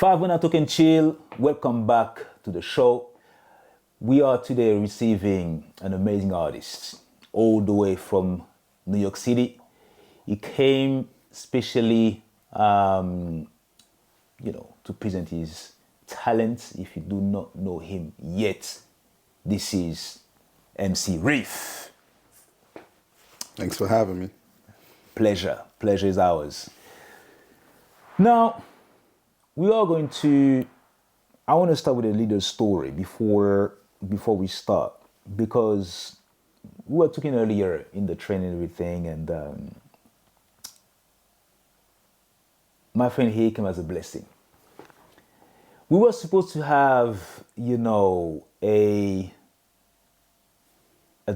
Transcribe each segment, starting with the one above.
509TALK&CHILL, welcome back to the show. We are today receiving an amazing artist all the way from New York City. He came specially, to present his talents. If you do not know him yet, this is MC Reef. Thanks for having me. Pleasure is ours. Now, I want to start with a little story before we start, because we were talking earlier in the train and everything, and my friend here came as a blessing. We were supposed to have, a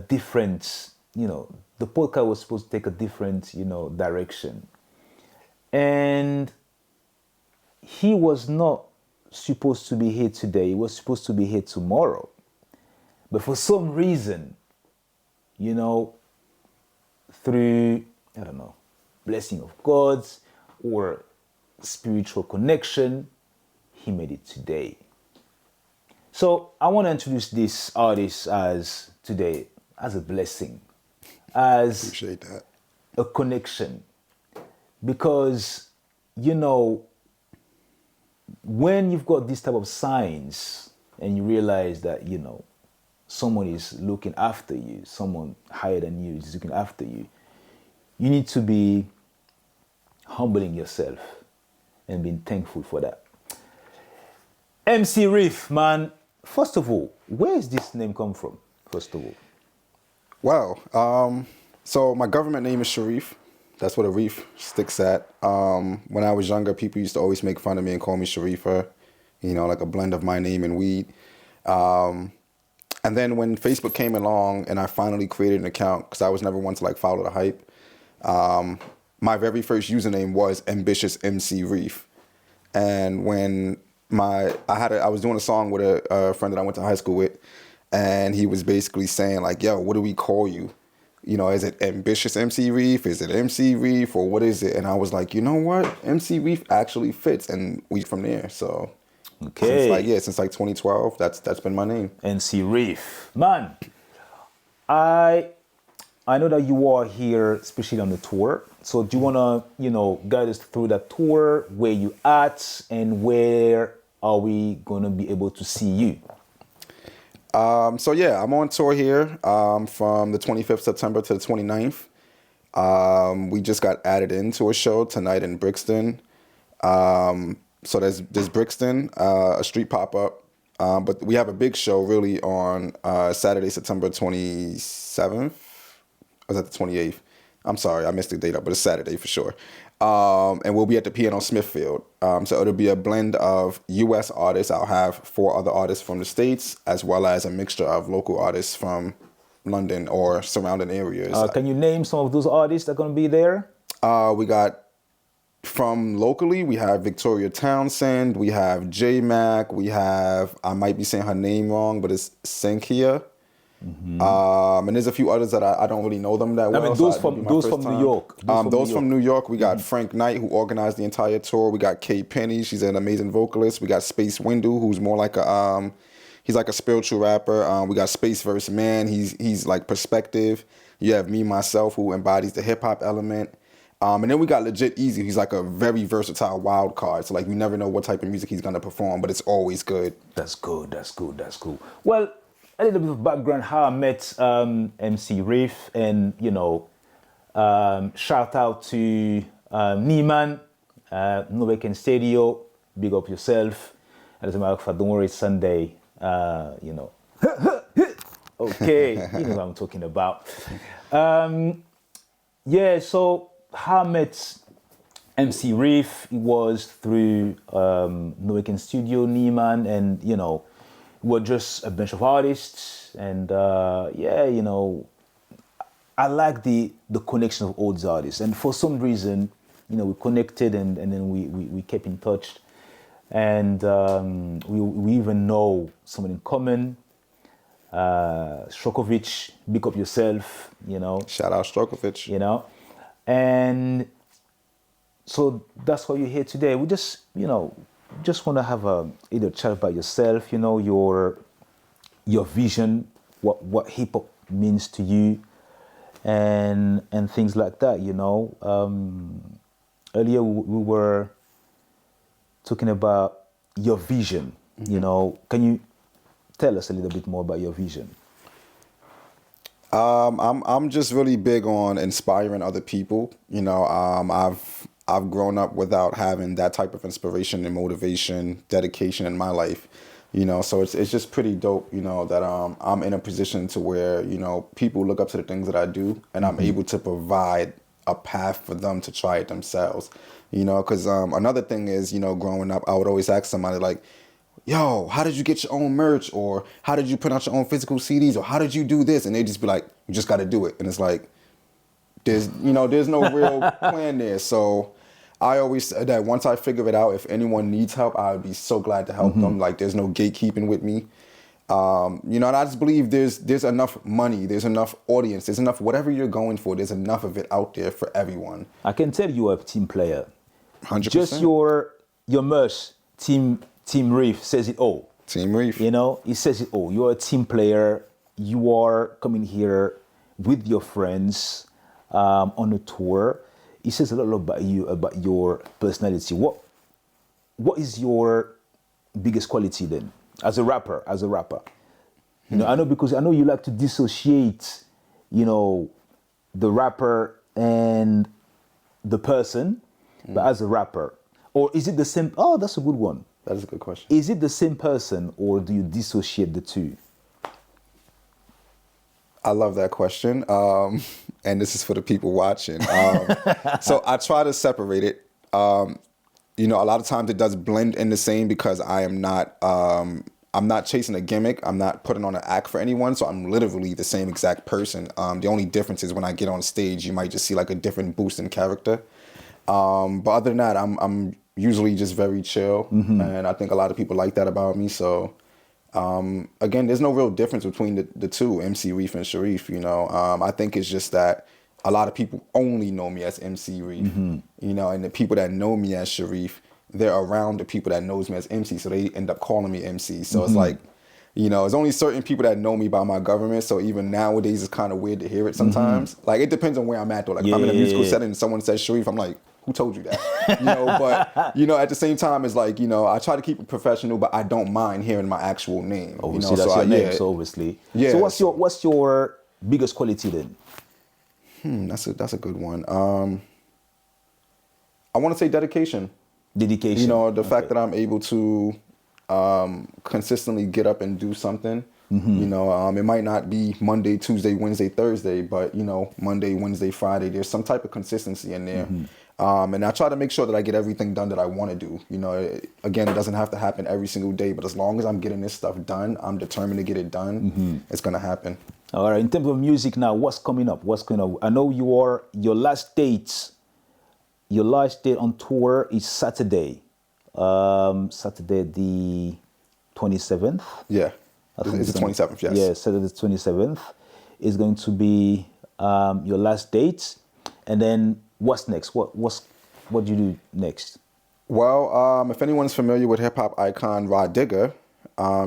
different, the podcast was supposed to take a different, direction. And he was not supposed to be here today. He was supposed to be here tomorrow. But for some reason, through, blessing of God's or spiritual connection, he made it today. So I want to introduce this artist today as a blessing, as Appreciate that. a connection. Because, when you've got this type of signs and you realize that, someone is looking after you, someone higher than you is looking after you, you need to be humbling yourself and being thankful for that. MC Reef, man, first of all, where is this name come from, first of all? Well, so my government name is Sharif. That's what a reef sticks at. When I was younger, people used to always make fun of me and call me Sharifa, like a blend of my name and weed. And then when Facebook came along and I finally created an account, because I was never one to follow the hype, my very first username was Ambitious MC Reef. And when I was doing a song with a friend that I went to high school with, and he was basically saying yo, what do we call you? Is it Ambitious MC Reef? Is it MC Reef? Or what is it? And I was like, you know what? MC Reef actually fits. And we from there. So Okay. since 2012, that's been my name. MC Reef. Man, I know that you are here, especially on the tour. So do you want to, guide us through that tour, where you at, and where are we going to be able to see you? I'm on tour here from the 25th September to the 29th. We just got added into a show tonight in Brixton. So there's Brixton, a street pop-up. But we have a big show really on Saturday, September 27th. Or was that the 28th? I'm sorry, I missed the date up, but it's Saturday for sure. And we'll be at the Piano Smithfield. So it'll be a blend of U.S. artists. I'll have 4 other artists from the States, as well as a mixture of local artists from London or surrounding areas. Can you name some of those artists that are going to be there? We got, from locally, we have Victoria Townsend, we have J-Mac, we have, I might be saying her name wrong, but it's Senkia. Mm-hmm. And there's a few others that I don't really know them that well. I mean, those from New York. Those from New York. We got Frank Knight, who organized the entire tour. We got Kay Penny. She's an amazing vocalist. We got Space Windu, who's more like he's like a spiritual rapper. We got Space Verse Man. He's like perspective. You have me, myself, who embodies the hip hop element. And then we got Legit Easy. He's like a very versatile wild card. So you never know what type of music he's gonna perform, but it's always good. That's good. Well, a little bit of background how I met MC Reef, and shout out to Neiman, No Weekend Studio, big up yourself. And as a matter of fact, don't worry, it's Sunday, Okay, you know what I'm talking about. So how I met MC Reef, it was through No Weekend Studio, Neiman, and we're just a bunch of artists, and I like the connection of all these artists, and for some reason, we connected, and then we kept in touch, and we even know someone in common. Strokovich, big up yourself, Shout out Strokovich. And so that's why you're here today. We just, just want to have a either chat about yourself, your vision, what hip hop means to you, and things like that. Earlier we were talking about your vision. Can you tell us a little bit more about your vision? I'm just really big on inspiring other people. I've grown up without having that type of inspiration and motivation, dedication in my life. So it's just pretty dope. That I'm in a position to where people look up to the things that I do, and I'm able to provide a path for them to try it themselves. Because another thing is growing up, I would always ask somebody like, yo, how did you get your own merch? Or how did you put out your own physical CDs? Or how did you do this? And they just be like, you just got to do it. And it's like, there's no real plan there. So I always said that once I figure it out, if anyone needs help, I would be so glad to help them. Like, there's no gatekeeping with me. And I just believe there's enough money, there's enough audience, there's enough, whatever you're going for, there's enough of it out there for everyone. I can tell you are a team player. 100%. Just your merch, Team Reef says it all. Team Reef. It says it all. You're a team player. You are coming here with your friends on a tour. It says a lot about you, about your personality. What is your biggest quality then, as a rapper? I know you like to dissociate, the rapper and the person, but as a rapper, or is it the same? Oh, that's a good one. That is a good question. Is it the same person, or do you dissociate the two? I love that question. And this is for the people watching. So I try to separate it. A lot of times it does blend in the same because I'm not chasing a gimmick. I'm not putting on an act for anyone. So I'm literally the same exact person. The only difference is when I get on stage, you might just see like a different boost in character. But other than that, I'm usually just very chill. And I think a lot of people like that about me. So again, there's no real difference between the two, MC Reef and Sharif. I think it's just that a lot of people only know me as MC Reef, and the people that know me as Sharif, they're around the people that knows me as MC, so they end up calling me MC. So it's like, it's only certain people that know me by my government. So even nowadays, it's kind of weird to hear it sometimes. Like, it depends on where I'm at though. Like, if I'm in a musical setting and someone says Sharif, I'm like, who told you that? But at the same time, it's like, I try to keep it professional, but I don't mind hearing my actual name. Obviously, that's your name, so obviously. Yeah. So what's your biggest quality then? That's a good one. I want to say dedication. Dedication. The fact that I'm able to consistently get up and do something. It might not be Monday, Tuesday, Wednesday, Thursday, but Monday, Wednesday, Friday, there's some type of consistency in there. And I try to make sure that I get everything done that I want to do. Again, it doesn't have to happen every single day, but as long as I'm getting this stuff done, I'm determined to get it done. It's going to happen. All right. In terms of music now, what's coming up? I know your last date on tour is Saturday. Saturday the 27th. Yeah. It's the 27th, yes. Yeah, Saturday the 27th is going to be your last date. And then what's next? What do you do next? Well, if anyone's familiar with hip-hop icon Rod Digger,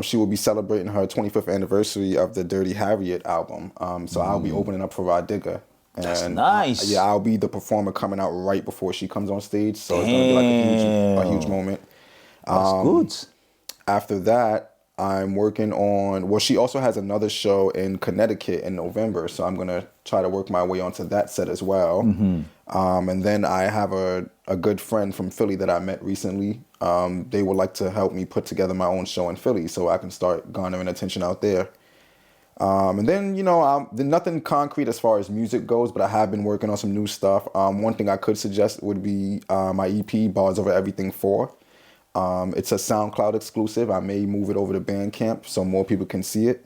she will be celebrating her 25th anniversary of the Dirty Harriet album. So I'll be opening up for Rod Digger. And that's nice. Yeah, I'll be the performer coming out right before she comes on stage. So it's going to be like a huge moment. That's good. After that, I'm working on, well, she also has another show in Connecticut in November. So I'm going to try to work my way onto that set as well. And then I have a good friend from Philly that I met recently. They would like to help me put together my own show in Philly so I can start garnering attention out there. And then, nothing concrete as far as music goes, but I have been working on some new stuff. One thing I could suggest would be my EP, Bars Over Everything 4. It's a SoundCloud exclusive. I may move it over to Bandcamp so more people can see it.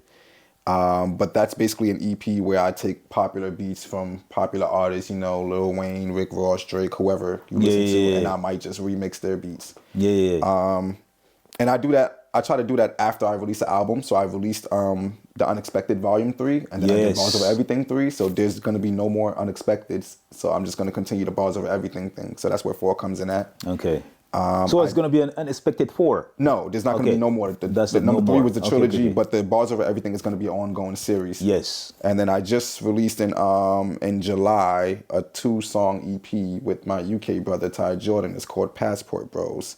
But that's basically an EP where I take popular beats from popular artists, Lil Wayne, Rick Ross, Drake, whoever you listen to, and I might just remix their beats. And I do that. I try to do that after I release the album. So I released The Unexpected Volume 3, and then I did Bars Over Everything 3. So there's going to be no more Unexpecteds. So I'm just going to continue the Bars Over Everything thing. So that's where 4 comes in at. Okay. So it's going to be an unexpected 4. No, there's not going to be no more. That's the number no 3 more. was the Okay, trilogy, okay. but the Bars Over Everything is going to be an ongoing series. Yes. And then I just released in July a 2-song EP with my UK brother Ty Jordan. It's called Passport Bros.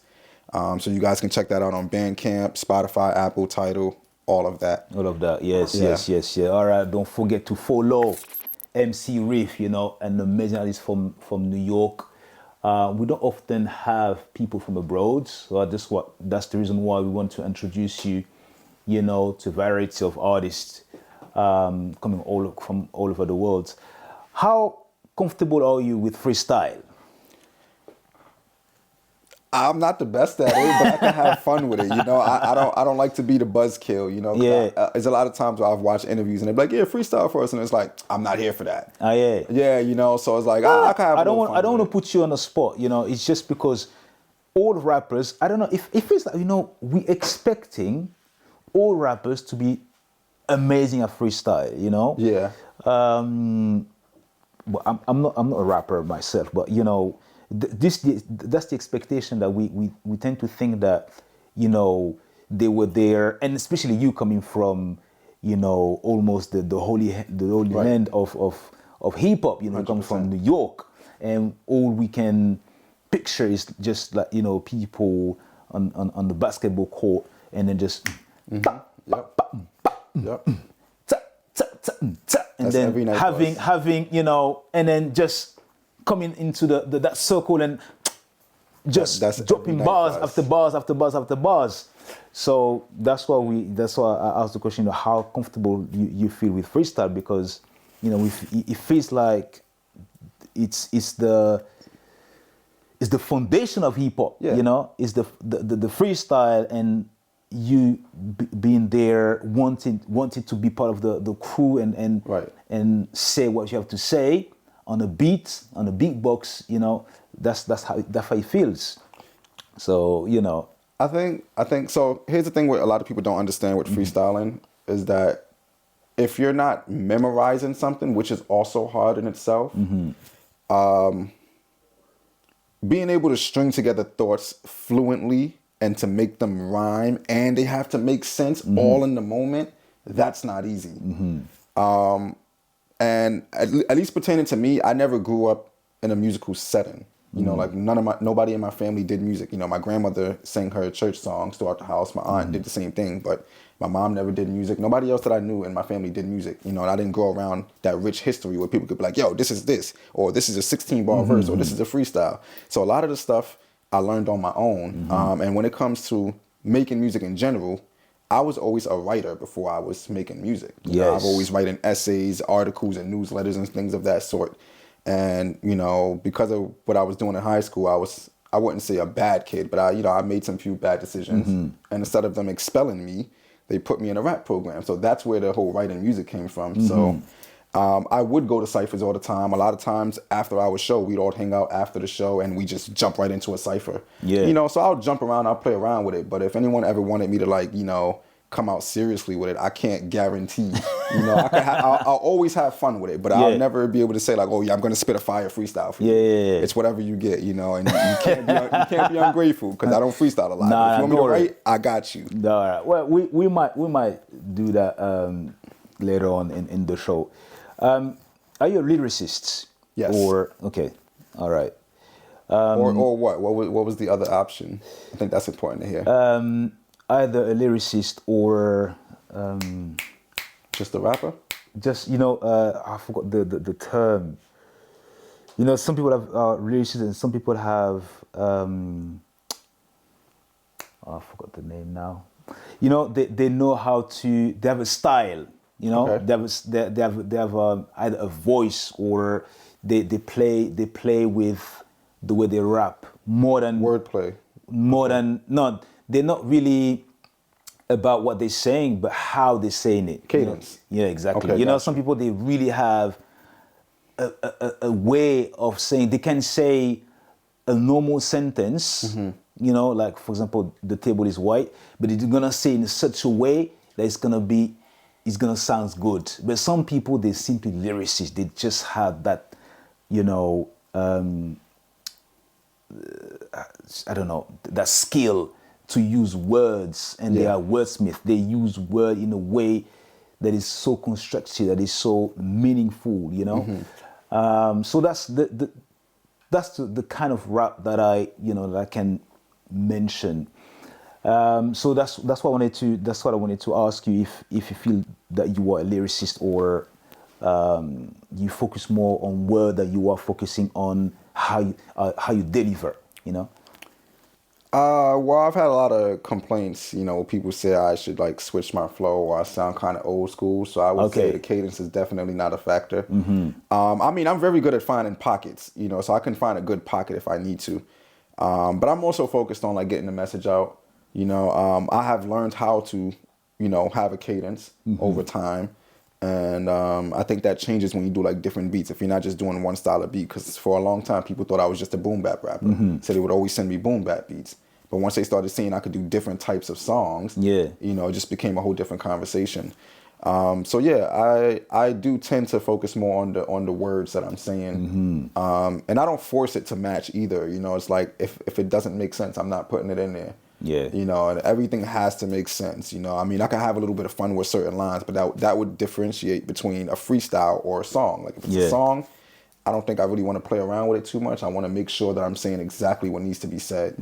So you guys can check that out on Bandcamp, Spotify, Apple, Tidal, all of that. All of that. Yes, Yeah. yes. All right. Don't forget to follow MC Reef, an amazing artist from New York. We don't often have people from abroad, so that's the reason why we want to introduce you, to a variety of artists coming from all over the world. How comfortable are you with freestyle? I'm not the best at it, but I can have fun with it. I don't like to be the buzzkill. 'Cause Yeah. there's a lot of times where I've watched interviews and they're like, "Yeah, freestyle for us," and it's like, I'm not here for that. Yeah. Yeah, so it's like I can have. I don't want to put you on the spot. It's just because all rappers. I don't know if it's like we expecting all rappers to be amazing at freestyle. Yeah. Well, I'm not a rapper myself, but that's the expectation that we tend to think that they were there, and especially you coming from almost the holy Right. land of hip hop. Come from New York, and all we can picture is just like people on the basketball court, and then just Yep. and That's then every night having and then just coming into that circle and just That's dropping every night bars for us. after bars after bars after bars. So that's why I asked the question, how comfortable you feel with freestyle, because it feels like it's the foundation of hip hop. Yeah. It's the freestyle, and you being there, wanting to be part of the crew and Right. and say what you have to say on a beat, on a beatbox. That's how it feels. So I think so. Here's the thing: what a lot of people don't understand with freestyling is that if you're not memorizing something, which is also hard in itself, being able to string together thoughts fluently and to make them rhyme, and they have to make sense all in the moment, that's not easy. And at least pertaining to me, I never grew up in a musical setting. Like nobody in my family did music. My grandmother sang her church songs throughout the house. My aunt did the same thing, but my mom never did music. Nobody else that I knew in my family did music. And I didn't grow around that rich history where people could be like, yo, this is this, or this is a 16-bar verse, or this is a freestyle. So a lot of the stuff I learned on my own. And when it comes to making music in general, I was always a writer before I was making music. I've always written essays, articles, and newsletters and things of that sort. And, because of what I was doing in high school, I wouldn't say a bad kid, but I made some few bad decisions. And instead of them expelling me, they put me in a rap program. So that's where the whole writing music came from. So I would go to cyphers all the time. A lot of times after our show, we'd all hang out after the show and we just jump right into a cypher. Yeah. So I'll jump around, I'll play around with it. But if anyone ever wanted me to come out seriously with it, I can't guarantee. I'll always have fun with it, but I'll never be able to say like, oh yeah, I'm gonna spit a fire freestyle for you. Yeah. It's whatever you get, and you can't be ungrateful because I don't freestyle a lot. Nah, if you want me to write, I got you. All right. Well, we might do that later on in the show. Are you a lyricist? Yes. Or okay, all right. Or what? What was the other option? I think that's important to hear. Either a lyricist or Just a rapper? just I forgot the term. Some people have lyricists and some people have I forgot the name now. They know how to. They have a style. Okay. They have either a voice or they play with the way they rap more than Wordplay. they're not really about what they're saying, but how they're saying it. Cadence. Yeah, exactly. Okay, gotcha. Some people, they really have a way of saying. They can say a normal sentence, like for example, the table is white, but they're gonna say in such a way that it's gonna sound good. But some people, they simply lyricists. They just have that, I don't know, that skill to use words, and they Yeah. are wordsmiths. They use word in a way that is so constructive, that is so meaningful, you know. So that's the kind of rap that that I can mention. So that's what I wanted to ask you, if you feel that you are a lyricist, or you focus more on word, that you are focusing on how you deliver, you know. Well, I've had a lot of complaints. People say I should like switch my flow, or I sound kind of old school. So I would say Okay. the cadence is definitely not a factor. I mean, I'm very good at finding pockets, so I can find a good pocket if I need to. But I'm also focused on like getting the message out. I have learned how to, have a cadence over time. And I think that changes when you do like different beats. If you're not just doing one style of beat, because for a long time people thought I was just a boom bap rapper. So they would always send me boom bap beats. But once they started seeing I could do different types of songs, Yeah. it just became a whole different conversation. So yeah, I do tend to focus more on the words that I'm saying, and I don't force it to match either. It's like if it doesn't make sense, I'm not putting it in there. Yeah. And everything has to make sense. I mean, I can have a little bit of fun with certain lines, but that would differentiate between a freestyle or a song. Like if it's a song, I don't think I really want to play around with it too much. I want to make sure that I'm saying exactly what needs to be said.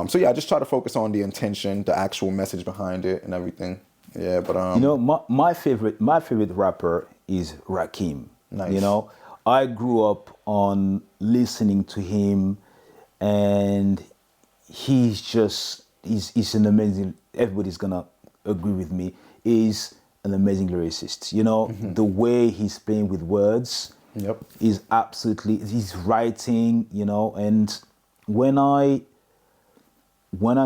So yeah, I just try to focus on the intention, the actual message behind it, and everything. Yeah, but my favorite rapper is Rakim. Nice. I grew up on listening to him, and he's an amazing. Everybody's gonna agree with me. He's an amazing lyricist. The way he's playing with words. Yep. Is absolutely, he's writing. And when I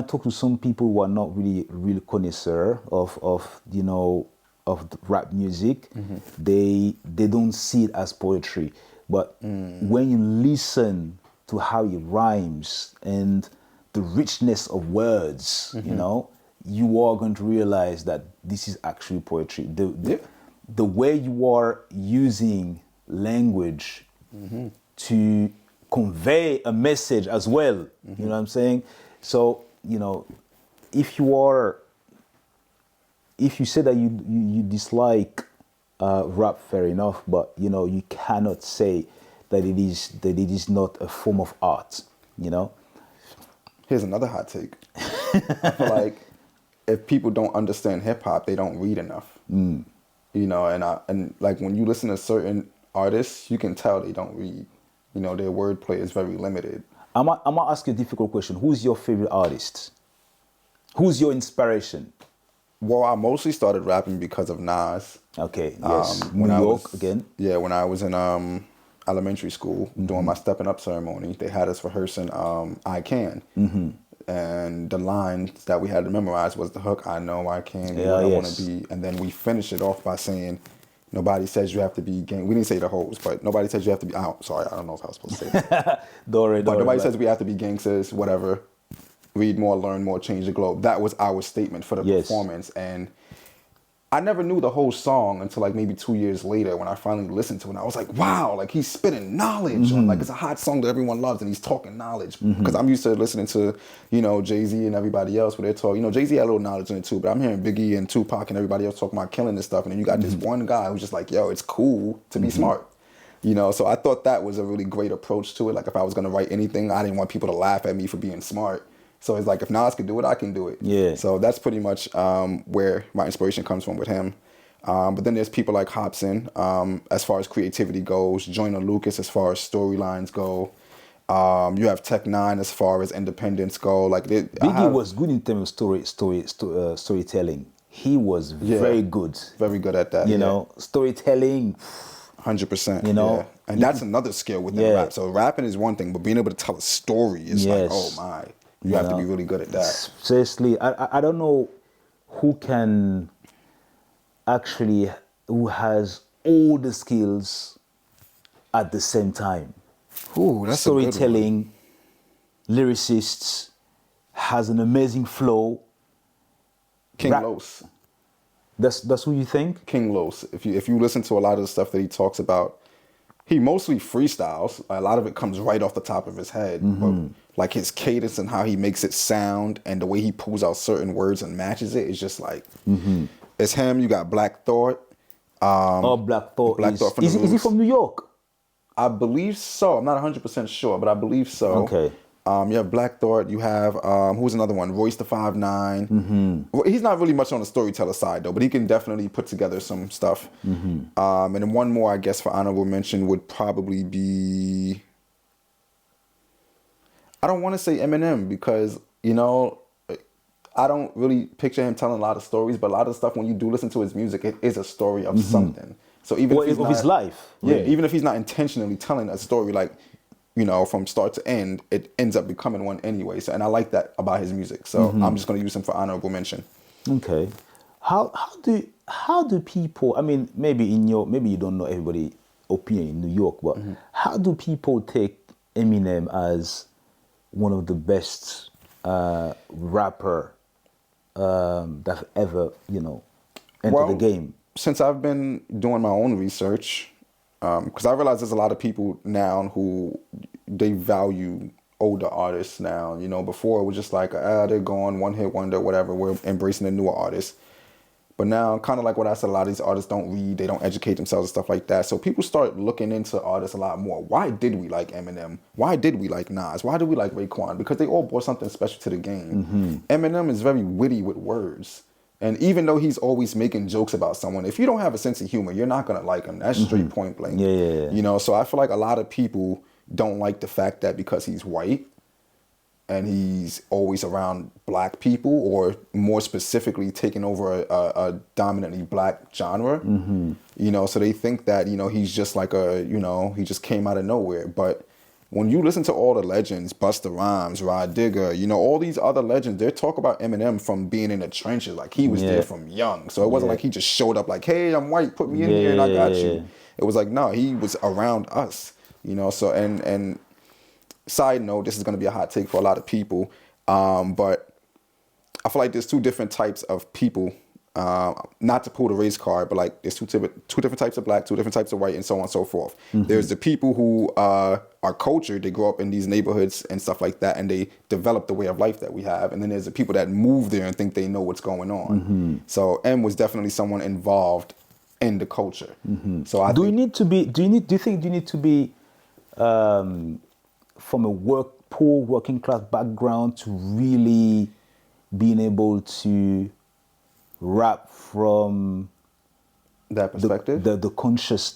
talk to some people who are not really real connoisseur of the rap music, they don't see it as poetry. But when you listen to how he rhymes and the richness of words, you are going to realize that this is actually poetry. The way you are using language to convey a message as well, you know what I'm saying? So, if you say that you dislike rap, fair enough, but you cannot say that it is not a form of art, Here's another hot take. I feel like if people don't understand hip hop, they don't read enough. And like when you listen to certain artists, you can tell they don't read. Their wordplay is very limited. I'm gonna ask you a difficult question. Who's your favorite artist? Who's your inspiration? Well, I mostly started rapping because of Nas. Okay, yes. When New I York was, again? Yeah, when I was in elementary school doing my stepping up ceremony, they had us rehearsing I Can. And the lines that we had to memorize was the hook, I know I can, be what I want to be. And then we finished it off by saying, nobody says you have to be gang. We didn't say the hoes, but nobody says you have to be. Sorry, I don't know if I was supposed to say that. But nobody says we have to be gangsters, whatever. Read more, learn more, change the globe. That was our statement for the performance. And I never knew the whole song until like maybe 2 years later when I finally listened to it. And I was like, wow, like he's spitting knowledge on, like it's a hot song that everyone loves and he's talking knowledge. Because I'm used to listening to, Jay-Z and everybody else where they're talking, Jay-Z had a little knowledge in it too, but I'm hearing Biggie and Tupac and everybody else talking about killing this stuff. And then you got this one guy who's just like, yo, it's cool to be smart. So I thought that was a really great approach to it. Like if I was going to write anything, I didn't want people to laugh at me for being smart. So it's like, if Nas could do it, I can do it. Yeah. So that's pretty much where my inspiration comes from with him. But then there's people like Hobson, as far as creativity goes. Joyner Lucas, as far as storylines go. You have Tech Nine, as far as independence go. Like Biggie was good in terms of storytelling. He was very good. Very good at that. Storytelling. 100%. Yeah. And that's another skill within rap. So rapping is one thing, but being able to tell a story is like, oh my. You have to be really good at that. Seriously, I don't know who has all the skills at the same time. Ooh, that's storytelling, lyricists, has an amazing flow. King Los. That's who you think? King Los. If you listen to a lot of the stuff that he talks about, he mostly freestyles. A lot of it comes right off the top of his head. But like his cadence and how he makes it sound and the way he pulls out certain words and matches it is just like, it's him. You got Black Thought. Black Thought. Black Thought from the Is he Roots. from New York? I believe so. I'm not 100% sure, but I believe so. Okay. You have Black Thought. You have, who's another one? Royce the 5'9". Well, he's not really much on the storyteller side, though, but he can definitely put together some stuff. And then one more, I guess, for honorable mention would probably be... I don't want to say Eminem because, you know, I don't really picture him telling a lot of stories, but a lot of stuff, when you do listen to his music, it is a story of something. So even if he's of his life. Yeah, Really. even if he's not intentionally telling a story, like, you know, from start to end, it ends up becoming one anyway. So, and I like that about his music. So I'm just going to use him for honorable mention. Okay. How do people, I mean, maybe you don't know everybody's opinion in New York, but how do people take Eminem as one of the best rapper that ever, you know, entered the game? Since I've been doing my own research, because I realize there's a lot of people now who they value older artists now. You know, before it was just like, they're gone, one hit wonder, whatever. We're embracing the newer artists. But now, kind of like what I said, a lot of these artists don't read, they don't educate themselves and stuff like that. So people start looking into artists a lot more. Why did we like Eminem? Why did we like Nas? Why did we like Raekwon? Because they all brought something special to the game. Eminem is very witty with words. And even though he's always making jokes about someone, if you don't have a sense of humor, you're not going to like him. That's straight point blank. Yeah. You know, so I feel like a lot of people don't like the fact that because he's white and he's always around black people, or more specifically taking over a dominantly black genre, you know, so they think that, you know, he's just like he just came out of nowhere. But when you listen to all the legends, Busta Rhymes, Rod Digger, you know, all these other legends, they talk about Eminem from being in the trenches. Like, he was there from young. So it wasn't like he just showed up like, hey, I'm white, put me in here and I got you. It was like, no, he was around us, you know. So, and side note, this is going to be a hot take for a lot of people, but I feel like there's two different types of people. Not to pull the race card, but like there's two different types of black, two different types of white, and so on and so forth. There's the people who are cultured, they grow up in these neighborhoods and stuff like that, and they develop the way of life that we have. And then there's the people that move there and think they know what's going on. So M was definitely someone involved in the culture. So do you think you need to be from a poor working class background to really being able to rap from that perspective? The conscious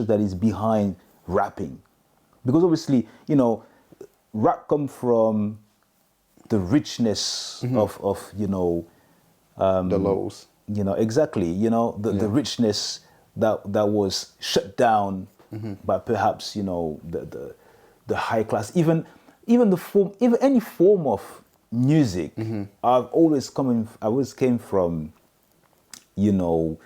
that is behind rapping? Because obviously, you know, rap come from the richness of you know, the lows. You know, exactly. You know, the richness that was shut down by perhaps, you know, the high class, even any form of music. I always came from, you know,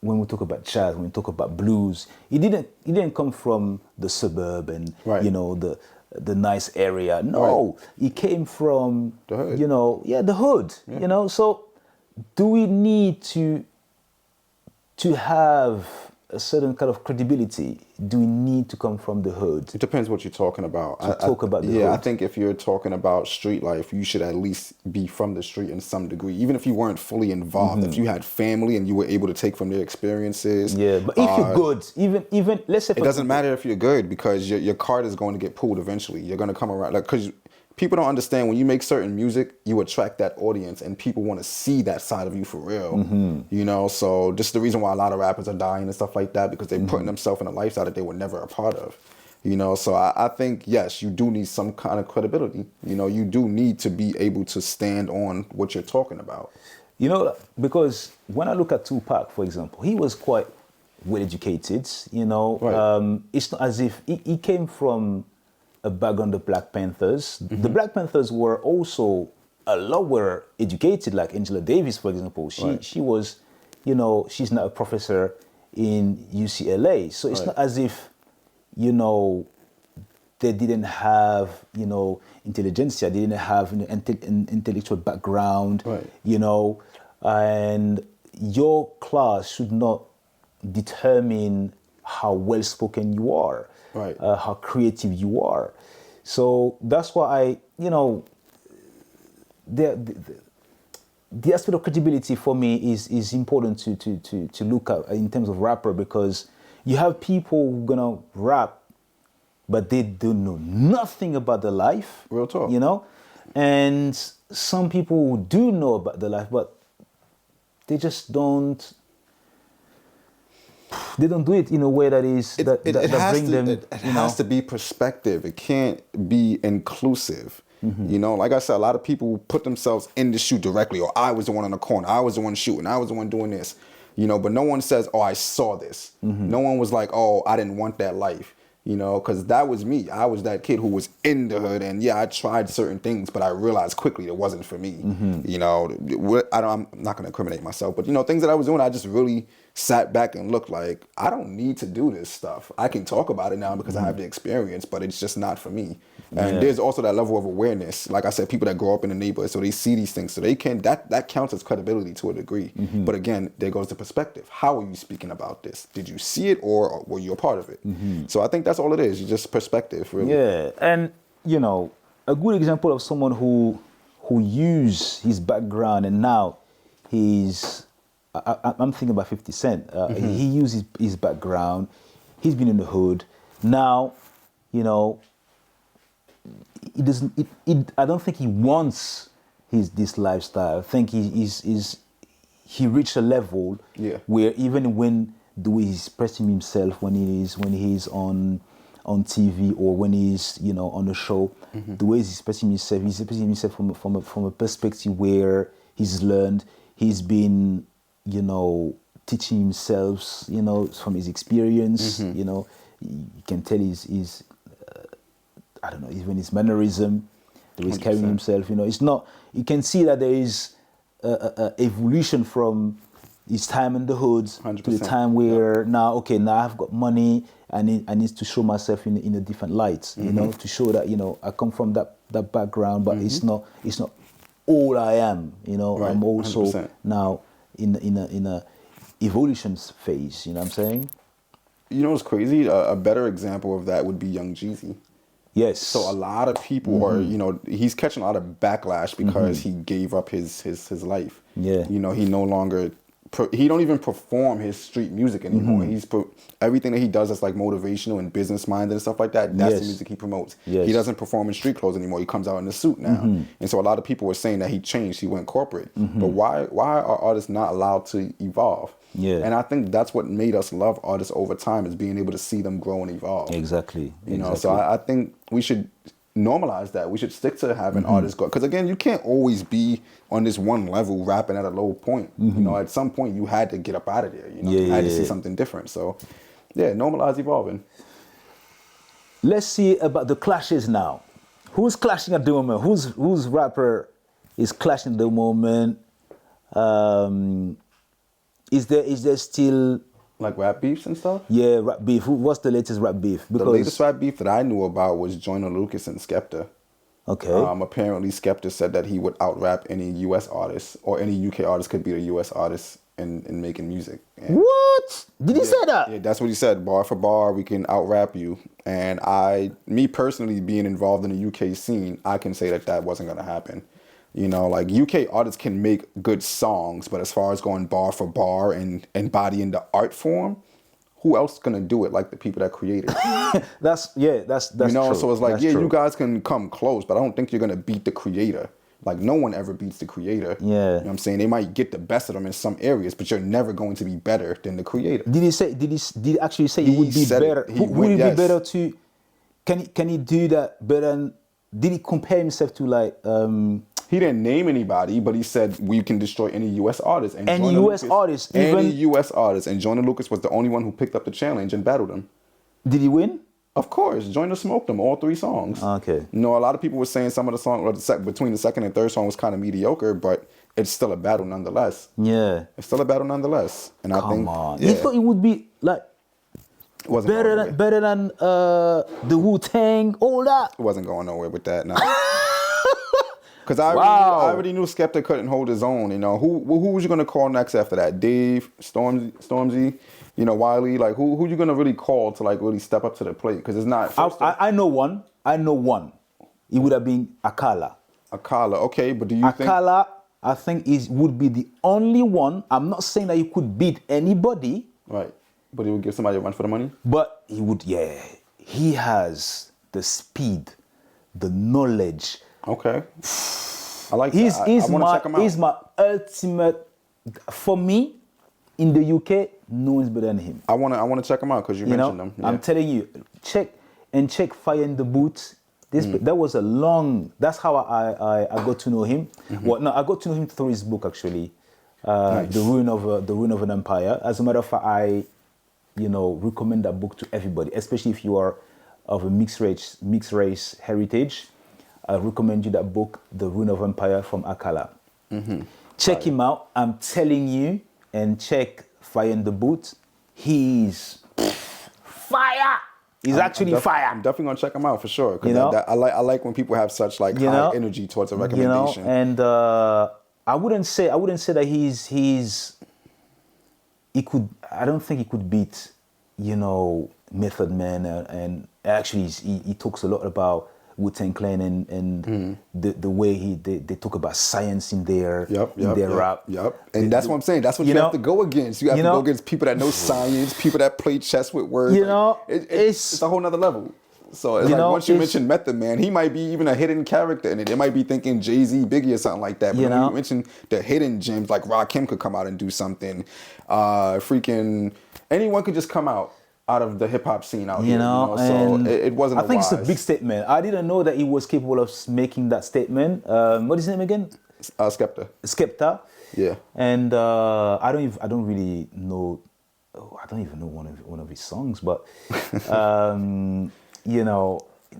when we talk about jazz, when we talk about blues, it didn't come from the suburb and you know, the nice area. No, it came from the hood. You know, the hood. You know, so do we need to have a certain kind of credibility? Do we need to come from the hood? It depends what you're talking about. Hood. I think if you're talking about street life, you should at least be from the street in some degree, even if you weren't fully involved. If you had family and you were able to take from their experiences. Yeah, but if you're good, even let's say it doesn't matter if you're good, because your card is going to get pulled eventually. You're going to come around, like, because people don't understand, when you make certain music, you attract that audience and people want to see that side of you for real. You know, so this is the reason why a lot of rappers are dying and stuff like that, because they're putting themselves in a lifestyle that they were never a part of. You know, so I think, yes, you do need some kind of credibility. You know, you do need to be able to stand on what you're talking about. You know, because when I look at Tupac, for example, he was quite well educated. You know, it's not as if he came from a background of Black Panthers. The Black Panthers were also a lot were educated, like Angela Davis, for example. She was, you know, she's now a professor in UCLA. So it's not as if, you know, they didn't have, you know, intelligentsia, they didn't have an intellectual background, you know, and your class should not determine how well spoken you are, Right. how creative you are. So that's why the aspect of credibility for me is important to look at in terms of rapper, because you have people who gonna rap, but they don't know nothing about the life. Real talk. And some people who do know about the life, but they just don't. They don't do it in a way that is that bring them. It has to be perspective. It can't be inclusive. Like I said, a lot of people put themselves in the shoot directly. Or I was the one on the corner. I was the one shooting. I was the one doing this. But no one says, "Oh, I saw this." No one was like, "Oh, I didn't want that life." Because that was me. I was that kid who was in the hood, and I tried certain things, but I realized quickly it wasn't for me. I'm not going to incriminate myself, but things that I was doing, I just really sat back and looked like, I don't need to do this stuff. I can talk about it now because I have the experience, but it's just not for me. And there's also that level of awareness. Like I said, people that grow up in the neighborhood, so they see these things, so they can, that counts as credibility to a degree. But again, there goes the perspective. How are you speaking about this? Did you see it, or were you a part of it? So I think that's all it is. It's just perspective, really. Yeah, and a good example of someone who used his background, and now I'm thinking about 50 Cent. He used his background. He's been in the hood. Now, he doesn't. I don't think he wants this lifestyle. I think he reached a level where even when the way he's expressing himself, when he's on TV, or when he's on the show, the way he's expressing himself from a perspective where he's learned, he's been teaching himself from his experience. You can tell he's I don't know, even his mannerism, the way he's carrying himself. It's not. You can see that there is a evolution from his time in the hoods 100%. To the time where now I've got money. I need to show myself in a different light. To show that I come from that background, but it's not all I am. Right. I'm also 100%. now in a evolution phase. You know what I'm saying? What's crazy? A better example of that would be Young Jeezy. Yes. So a lot of people are, he's catching a lot of backlash because he gave up his life. Yeah. He no longer, he don't even perform his street music anymore. He's everything that he does is like motivational and business minded and stuff like that. That's the music he promotes. Yes. He doesn't perform in street clothes anymore. He comes out in a suit now. And so a lot of people were saying that he changed. He went corporate. But why are artists not allowed to evolve? Yeah. And I think that's what made us love artists over time, is being able to see them grow and evolve. Exactly. So I think we should normalize that. We should stick to having artists go. Because again, you can't always be on this one level rapping at a low point. At some point you had to get up out of there. You had to see something different. So normalize evolving. Let's see about the clashes now. Who's clashing at the moment? Whose rapper is clashing at the moment? Is there still like rap beefs and stuff? Yeah, rap beef. What's the latest rap beef? Because the latest rap beef that I knew about was Joyner Lucas and Skepta. Okay. Apparently Skepta said that he would out-rap any U.S. artist, or any UK artist could be a U.S. artist in making music. And what? Did he say that? Yeah, that's what he said. Bar for bar, we can out-rap you. And me personally, being involved in the UK scene, I can say that wasn't going to happen. Like UK artists can make good songs, but as far as going bar for bar and embodying the art form, who else is gonna do it like the people that created it? That's true. So it's like, that's true. You guys can come close, but I don't think you're gonna beat the creator. Like no one ever beats the creator. Yeah. You know what I'm saying? They might get the best of them in some areas, but you're never going to be better than the creator. Did he actually say he would be better? Would he be better to? Can he do that better? Did he compare himself to like? He didn't name anybody, but he said we can destroy any U.S. artist. And any U.S. artist? Any U.S. artist. And Joyner Lucas was the only one who picked up the challenge and battled him. Did he win? Of course. Joyner smoked them, all 3 songs. Okay. A lot of people were saying some of the songs, between the second and third song was kind of mediocre, but it's still a battle nonetheless. Yeah. It's still a battle nonetheless. And I think... Come on. You thought it would be like... better than the Wu-Tang, all that? It wasn't going nowhere with that, no. Because I already knew Skepta couldn't hold his own. You know, who was you gonna call next after that? Dave, Stormzy, you know, Wiley. Like who you gonna really call to like really step up to the plate? Because it's not. I know one. It would have been Akala. Akala, okay, but do you think Akala? I think would be the only one. I'm not saying that he could beat anybody. right? But he would give somebody a run for the money. But he would, yeah. He has the speed, the knowledge. Okay, I like that. I want to check him out. He's my ultimate. For me, in the UK, no one's better than him. I want to check him out because you mentioned him. Yeah. I'm telling you, check Fire in the Boots. That was a long. That's how I got to know him. Mm-hmm. Well, no, I got to know him through his book actually, Nice. The Ruin of an Empire. As a matter of fact, I recommend that book to everybody, especially if you are of a mixed race heritage. I recommend you that book, The Ruin of Empire from Akala. Mm-hmm. Check him out. I'm telling you, and check Fire in the Boot. He's fire. He's actually fire. I'm definitely gonna check him out for sure. Because You know? I like when people have such like high energy towards a recommendation. And I wouldn't say that he could. I don't think he could beat, Method Man, and actually he talks a lot about Wu-Tang Clan and the way they talk about science in their rap. Yep. And that's what I'm saying. That's what you have to go against. You have to go against people that know science, people that play chess with words. It's a whole nother level. So it's like once you mention Method Man, he might be even a hidden character in it. It might be thinking Jay-Z, Biggie or something like that. But when you mention the hidden gems, like Rakim could come out and do something. Freaking anyone could just come out of the hip hop scene out here. So it wasn't. I think it's a big statement. I didn't know that he was capable of making that statement. What is his name again? Skepta. Yeah. And I don't really know. I don't even know one of his songs, but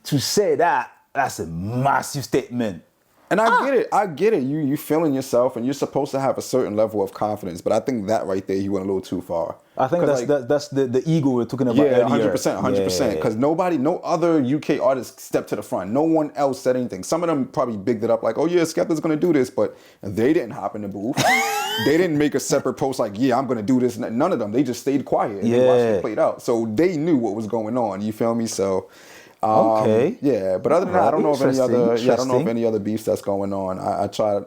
to say that's a massive statement. And I get it. You feeling yourself, and you're supposed to have a certain level of confidence. But I think that right there, he went a little too far. I think that's the ego we're talking about earlier. 100%. Because no other UK artist stepped to the front. No one else said anything. Some of them probably bigged it up like, oh yeah, Skepta's gonna do this, but they didn't hop in the booth. They didn't make a separate post like, yeah, I'm gonna do this. None of them. They just stayed quiet and they watched it played out. So they knew what was going on. You feel me? So. Okay. Yeah, but other than that, I don't know of any other beefs that's going on. I try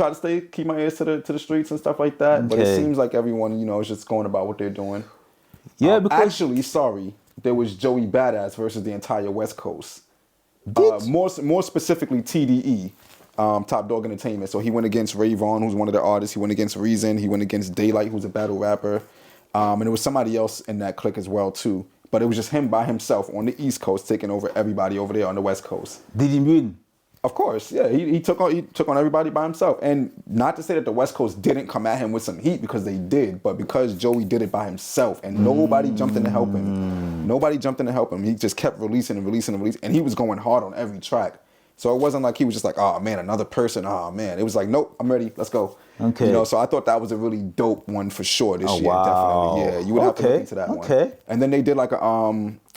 to keep my ears to the streets and stuff like that. But it seems like everyone, is just going about what they're doing. Yeah, because actually, there was Joey Badass versus the entire West Coast. More specifically, TDE, Top Dog Entertainment. So he went against Ray Vaughn, who's one of their artists. He went against Reason. He went against Daylight, who's a battle rapper. And there was somebody else in that clique as well too. But it was just him by himself on the East Coast taking over everybody over there on the West Coast. Did he win? Of course, yeah. He took on everybody by himself. And not to say that the West Coast didn't come at him with some heat, because they did, but because Joey did it by himself and nobody jumped in to help him. He just kept releasing, and he was going hard on every track. So it wasn't like he was just like, oh man, another person, oh man. It was like, nope, I'm ready, let's go. Okay. So I thought that was a really dope one for sure this year, wow. definitely. Yeah, you would have to look into that one. Okay. And then they did like a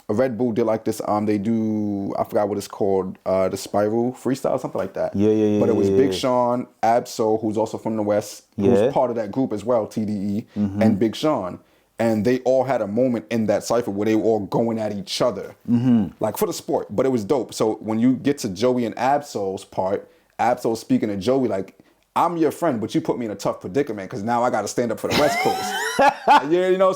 Red Bull did like this, they do, I forgot what it's called, the Spiral Freestyle, something like that. Yeah. But it was Big Sean, Ab-Soul, who's also from the West, who's part of that group as well, TDE, and Big Sean. And they all had a moment in that cypher where they were all going at each other, like for the sport. But it was dope. So when you get to Joey and Ab-Soul's part, Ab-Soul speaking to Joey like, I'm your friend, but you put me in a tough predicament because now I got to stand up for the West Coast.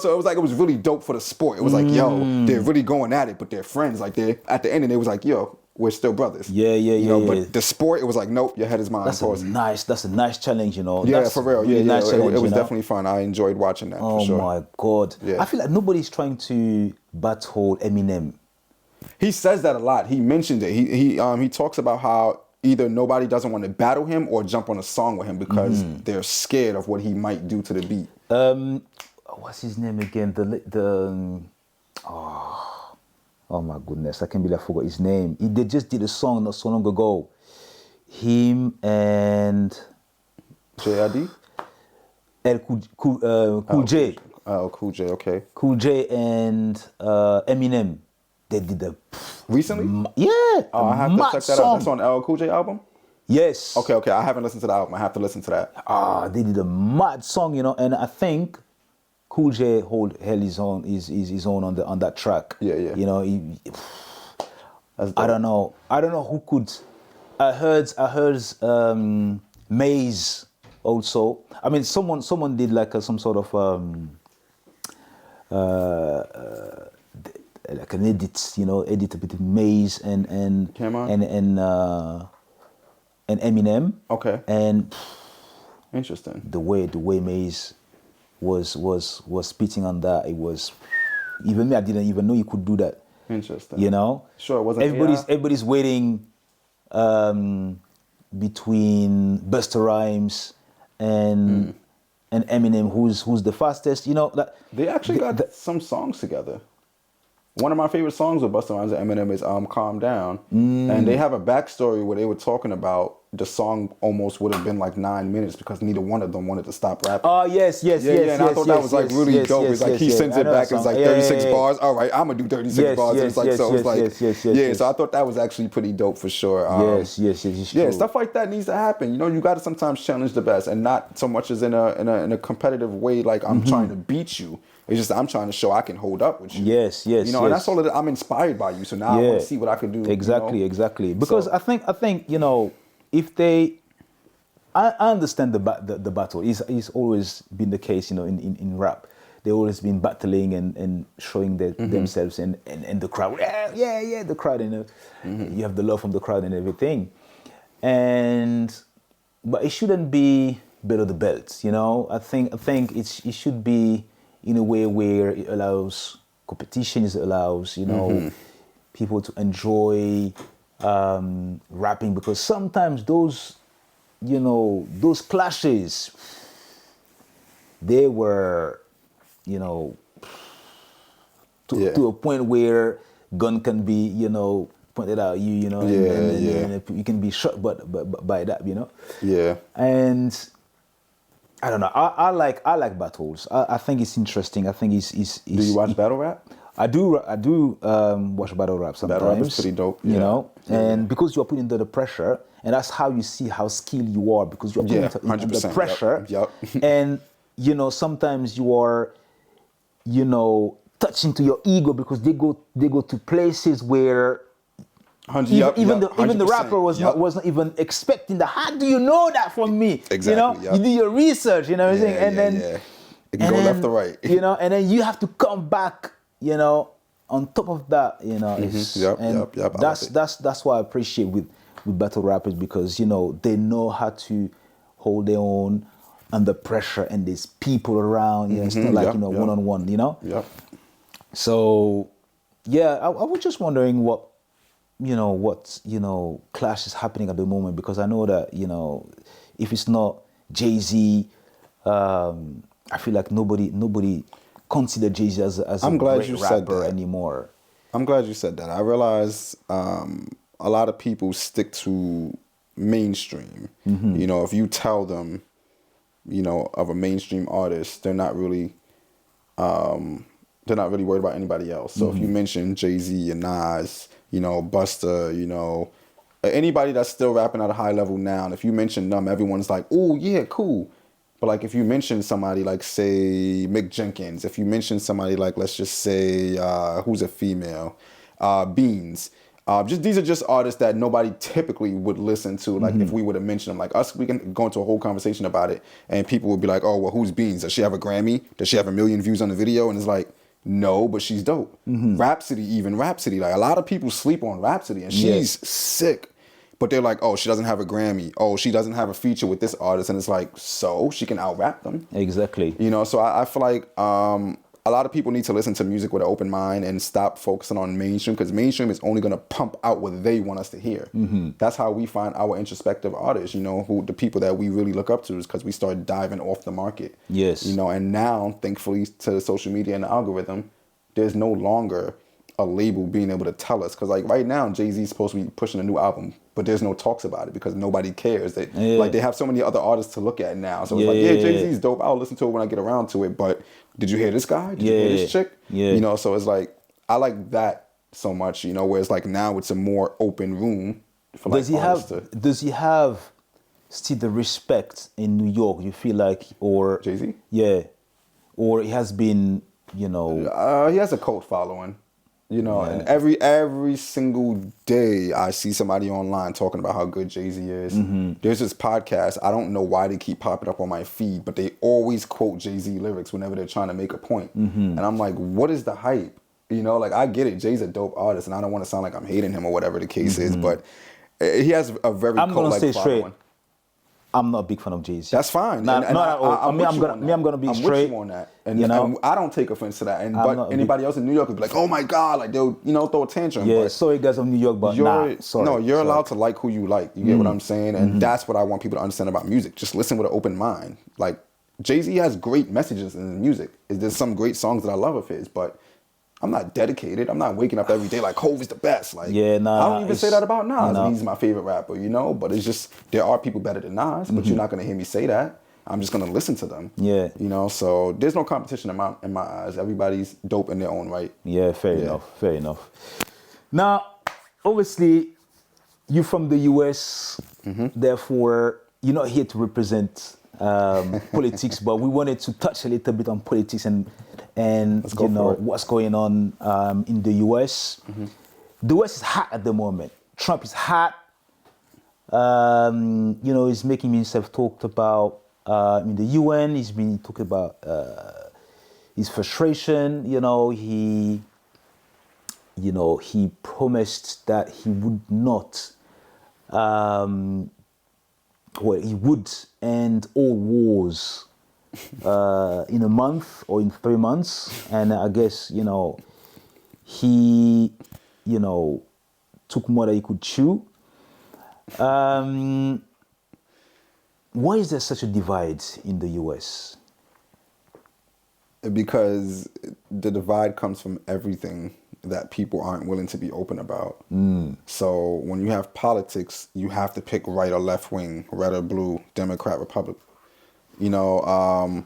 So it was really dope for the sport. It was like, yo, they're really going at it, but they're friends. Like at the end, and it was like, yo, we're still brothers. Yeah. But the sport, it was like, nope, your head is mine. That's a nice challenge, Yeah, that's for real. Really nice challenge, it was definitely fun. I enjoyed watching that. Oh for sure. my God. Yeah. I feel like nobody's trying to battle Eminem. He says that a lot. He mentioned it. He talks about how either nobody doesn't want to battle him or jump on a song with him because they're scared of what he might do to the beat. What's his name again? Oh my goodness, I can't believe I forgot his name. They just did a song not so long ago. Him and JID? Cool J. Oh, Cool J, okay. Cool J and Eminem. They did Recently? Yeah, Oh, I have to mad check that out. song. That's on LL Cool J album? Yes. Okay. I haven't listened to the album. I have to listen to that. They did a mad song, and I think Cool J held his own on that track. Yeah. That's dope. I don't know who could. I heard Maze also. I mean, someone did like some sort of like an edit between Maze and Cameron? and Eminem. Okay. And Interesting. the way Maze was spitting on that, it was, even me, I didn't even know you could do that. Interesting. Sure, it wasn't everybody's waiting between Busta Rhymes and Eminem, who's the fastest. They actually got some songs together. One of my favorite songs with Busta Rhymes and Eminem is "Calm Down," and they have a backstory where they were talking about the song almost would have been like 9 minutes because neither one of them wanted to stop rapping. Oh yes. And I thought that was like really dope. It's like he sends it back. It's like 36 bars. All right, I'm gonna do 36 bars. It's like so. It's like So I thought that was actually pretty dope for sure. Yes. It's true. Stuff like that needs to happen. You got to sometimes challenge the best, and not so much as in a competitive way. Like I'm trying to beat you. It's just I'm trying to show I can hold up with you. Yes. And that's all that I'm inspired by you. So now I want to see what I can do. Exactly. Because I think if they, I understand the battle. It's always been the case, in rap. They've always been battling and showing themselves and the crowd. Yeah, the crowd. You have the love from the crowd and everything. But it shouldn't be below the belt. I think it should be in a way where it allows competition. It allows people to enjoy rapping, because sometimes those clashes, they were to a point where gun can be pointed at you, and you can be shot by that, and I don't know. I like battles. I think it's interesting. I think it's Do you watch battle rap? I do watch battle rap sometimes. Battle rap is pretty dope. And because you're put under the pressure, and that's how you see how skilled you are, because you're put under the pressure. Yep. And sometimes you are, touching to your ego, because they go to places where even the rapper was not even expecting that. How do you know that from me? Exactly. You do your research. You know what I'm saying? And then it can go left or right. And then you have to come back. On top of that, that's what I appreciate with battle rappers, because they know how to hold their own under pressure, and there's people around. It's not like one-on-one. Yep. So I was just wondering what clash is happening at the moment, because I know that if it's not Jay-Z, I feel like nobody consider Jay-Z as a great rapper anymore. I'm glad you said that. I realize a lot of people stick to mainstream. If you tell them, of a mainstream artist, they're not really worried about anybody else. So if you mention Jay-Z and Nas, Busta, anybody that's still rapping at a high level now, and if you mention them, everyone's like, "Oh yeah, cool." But like if you mention somebody like, say, Mick Jenkins, if you mention somebody like, let's just say, who's a female, Beans, these are just artists that nobody typically would listen to. Like if we would have mentioned them, like us, we can go into a whole conversation about it, and people would be like, "Oh, well, who's Beans? Does she have a Grammy? Does she have 1 million views on the video?" And it's like, no, but she's dope. Rhapsody, like a lot of people sleep on Rhapsody, and she's sick. But they're like, oh, she doesn't have a Grammy. Oh, she doesn't have a feature with this artist. And it's like, so she can out-rap them. Exactly. So I feel like a lot of people need to listen to music with an open mind and stop focusing on mainstream, because mainstream is only going to pump out what they want us to hear. That's how we find our introspective artists, who the people that we really look up to, is because we start diving off the market. Yes. And now, thankfully, to social media and the algorithm, there's no longer a label being able to tell us. Because like right now, Jay-Z's supposed to be pushing a new album, but there's no talks about it because nobody cares. Like they have so many other artists to look at now. So it's like, Jay-Z's dope. I'll listen to it when I get around to it. But did you hear this guy? Did you hear this chick? Yeah. So it's like, I like that so much, you know, whereas like now it's a more open room for like Does he have still the respect in New York? You feel like, or Jay-Z? yeah, or he has been, you know, He has a cult following, you know, Yeah. and every single day I see somebody online talking about how good Jay-Z is. There's this podcast, I don't know why they keep popping up on my feed, but they always quote Jay-Z lyrics whenever they're trying to make a point. And I'm like, what is the hype? You know, like I get it, Jay's a dope artist, and I don't want to sound like I'm hating him or whatever the case is, but he has a very I'm gonna cult-like say following. straight. I'm not a big fan of Jay-Z. That's fine. Not at all. I'm gonna be I'm straight. with you on that. And, you know, and I don't take offense to that. And I'm but not a anybody else in New York would be like, oh my God, like they'll, you know, throw a tantrum. yeah, But sorry guys of New York, but nah, sorry. no, you're sorry. allowed to like who you like. You get what I'm saying? And that's what I want people to understand about music. Just listen with an open mind. Like Jay-Z has great messages in his music. There's some great songs that I love of his, but I'm not dedicated. I'm not waking up every day like Hov is the best. Like Yeah, nah, I don't even say that about Nas. no. And he's my favorite rapper, you know. But it's just there are people better than Nas, but you're not gonna hear me say that. I'm just gonna listen to them. Yeah. You know. So there's no competition in my eyes. Everybody's dope in their own right. Yeah, fair enough. Now, obviously, you're from the US, therefore you're not here to represent politics, but we wanted to touch a little bit on politics and you know what's going on in the US. The US is hot at the moment. Trump is hot. You know, he's making himself talked about in the UN. He's been talking about his frustration. You know, he promised that he would not. He would end all wars in a month or in 3 months, and I guess he took more than he could chew. Why is there such a divide in the US? Because the divide comes from everything that people aren't willing to be open about. So when you have politics, you have to pick right or left wing, red or blue, Democrat, Republican. You know,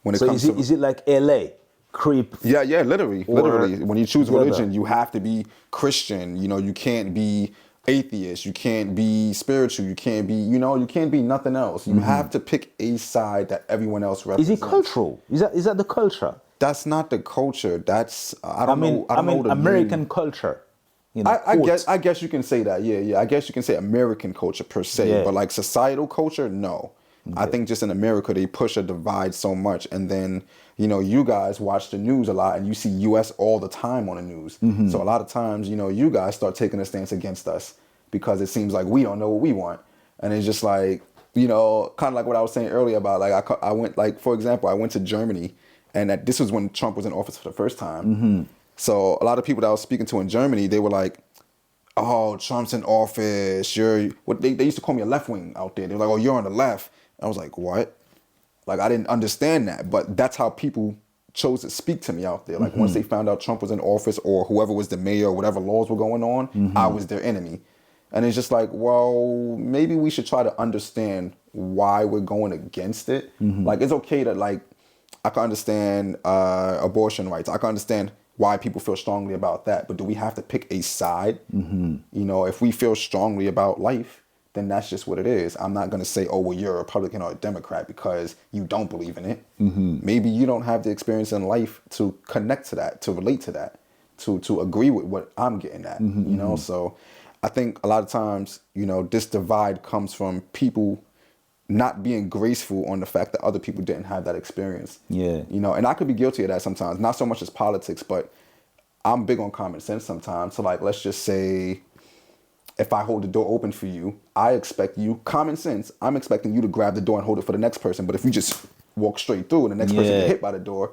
when it comes to... is it like LA? Creep? Yeah, literally. When you choose religion, you have to be Christian. You know, you can't be atheist. You can't be spiritual. You can't be, you can't be nothing else. You have to pick a side that everyone else represents. Is it cultural? Is that the culture? That's not the culture. That's I don't know the American name. culture. I guess you can say that. Yeah. I guess you can say American culture per se, Yeah. but like societal culture, no. Okay. I think just in America they push a divide so much, and then you guys watch the news a lot, and you see U.S. all the time on the news. So a lot of times, you guys start taking a stance against us because it seems like we don't know what we want, and it's just like kind of like what I was saying earlier about like I went, like, for example, I went to Germany. And this was when Trump was in office for the first time. So a lot of people that I was speaking to in Germany, they were like, "Oh, Trump's in office. They used to call me a left wing out there. They were like, "Oh, you're on the left." I was like, "What?" Like I didn't understand that, but that's how people chose to speak to me out there. Like once they found out Trump was in office or whoever was the mayor or whatever laws were going on, I was their enemy. And it's just like, well, maybe we should try to understand why we're going against it. Like it's okay to like. I can understand abortion rights. I can understand why people feel strongly about that. But do we have to pick a side? If we feel strongly about life, then that's just what it is. I'm not going to say, oh, well, you're a Republican or a Democrat because you don't believe in it. Maybe you don't have the experience in life to connect to that, to relate to that, to agree with what I'm getting at. So I think a lot of times, this divide comes from people not being graceful on the fact that other people didn't have that experience. Yeah. And I could be guilty of that sometimes, not so much as politics, but I'm big on common sense sometimes. So like, let's just say if I hold the door open for you, I expect you, common sense, I'm expecting you to grab the door and hold it for the next person. But if you just walk straight through and the next person get hit by the door,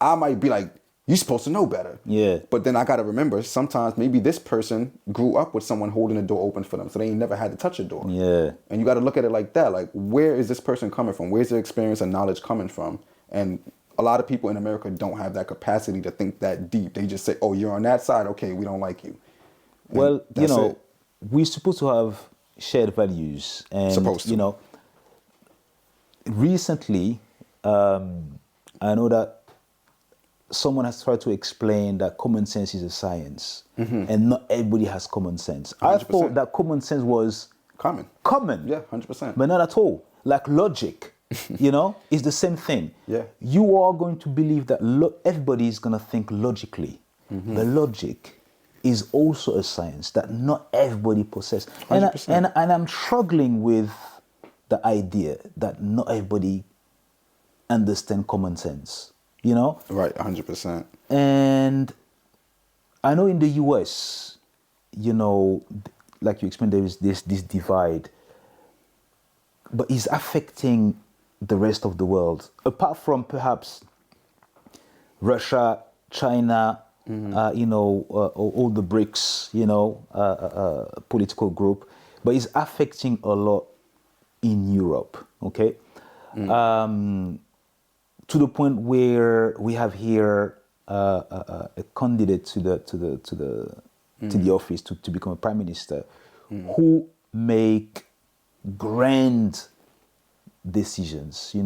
I might be like, you're supposed to know better. Yeah. But then I got to remember, sometimes maybe this person grew up with someone holding the door open for them, so they ain't never had to touch a door. Yeah. And you got to look at it like that. Like, where is this person coming from? Where's their experience and knowledge coming from? And a lot of people in America don't have that capacity to think that deep. They just say, oh, you're on that side. Okay, we don't like you. And well, we're supposed to have shared values. And, supposed to. Recently, I know that someone has tried to explain that common sense is a science, and not everybody has common sense. I 100%. thought that common sense was Common. common. Yeah, 100%. But not at all. Like logic, is the same thing. Yeah. You are going to believe that everybody is going to think logically. But logic is also a science that not everybody possesses. And, 100%. and I'm struggling with the idea that not everybody understands common sense, Right, 100%. And I know in the US, like you explained, there is this divide, but it's affecting the rest of the world. Apart from perhaps Russia, China, all the BRICS, political group, but it's affecting a lot in Europe. Okay, to the point where we have here a candidate to the office to become a prime minister, who make grand decisions,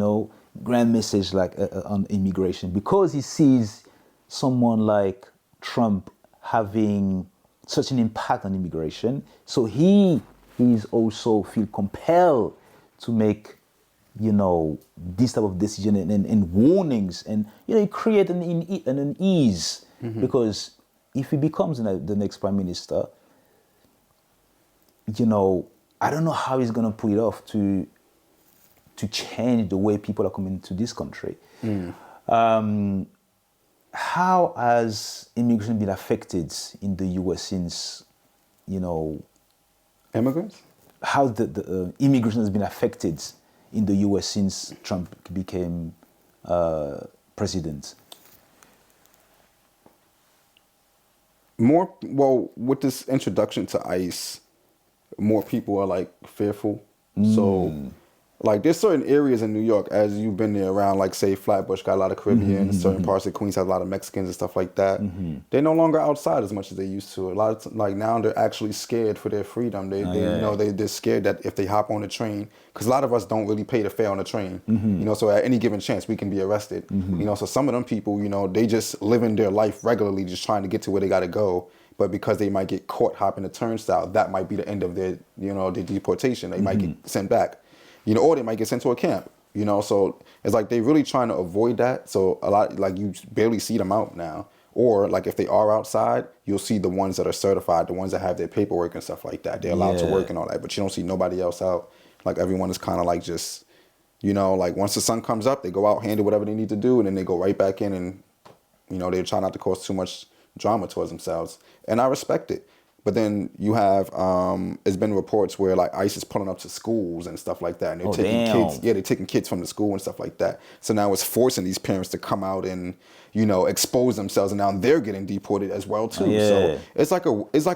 grand message like on immigration, because he sees someone like Trump having such an impact on immigration. So he is also feel compelled to make this type of decision and warnings, and it create an unease, because if he becomes the next prime minister, I don't know how he's going to pull it off to change the way people are coming to this country. How has immigration been affected in the US since, Immigrants? how the immigration has been affected in the US since Trump became president? With this introduction to ICE, more people are like fearful. So like there's certain areas in New York, as you've been there around, like say Flatbush got a lot of Caribbeans, certain parts of Queens have a lot of Mexicans and stuff like that. They're no longer outside as much as they used to. A lot of like now they're actually scared for their freedom. They're scared that if they hop on the train, because a lot of us don't really pay the fare on the train, so at any given chance we can be arrested. So some of them people, they just living their life regularly, just trying to get to where they got to go. But because they might get caught hopping the turnstile, that might be the end of their, their deportation. They might get sent back, or they might get sent to a camp, So it's like they really trying to avoid that. So a lot, like you barely see them out now. Or like if they are outside, you'll see the ones that are certified, the ones that have their paperwork and stuff like that. They're allowed to work and all that, but you don't see nobody else out. Like everyone is kind of like just, like once the sun comes up, they go out, handle whatever they need to do, and then they go right back in, and they try not to cause too much drama towards themselves, and I respect it. But then you have, it's been reports where like ICE is pulling up to schools and stuff like that, and they're taking kids. Yeah, they're taking kids from the school and stuff like that. So now it's forcing these parents to come out and expose themselves, and now they're getting deported as well too. So it's like a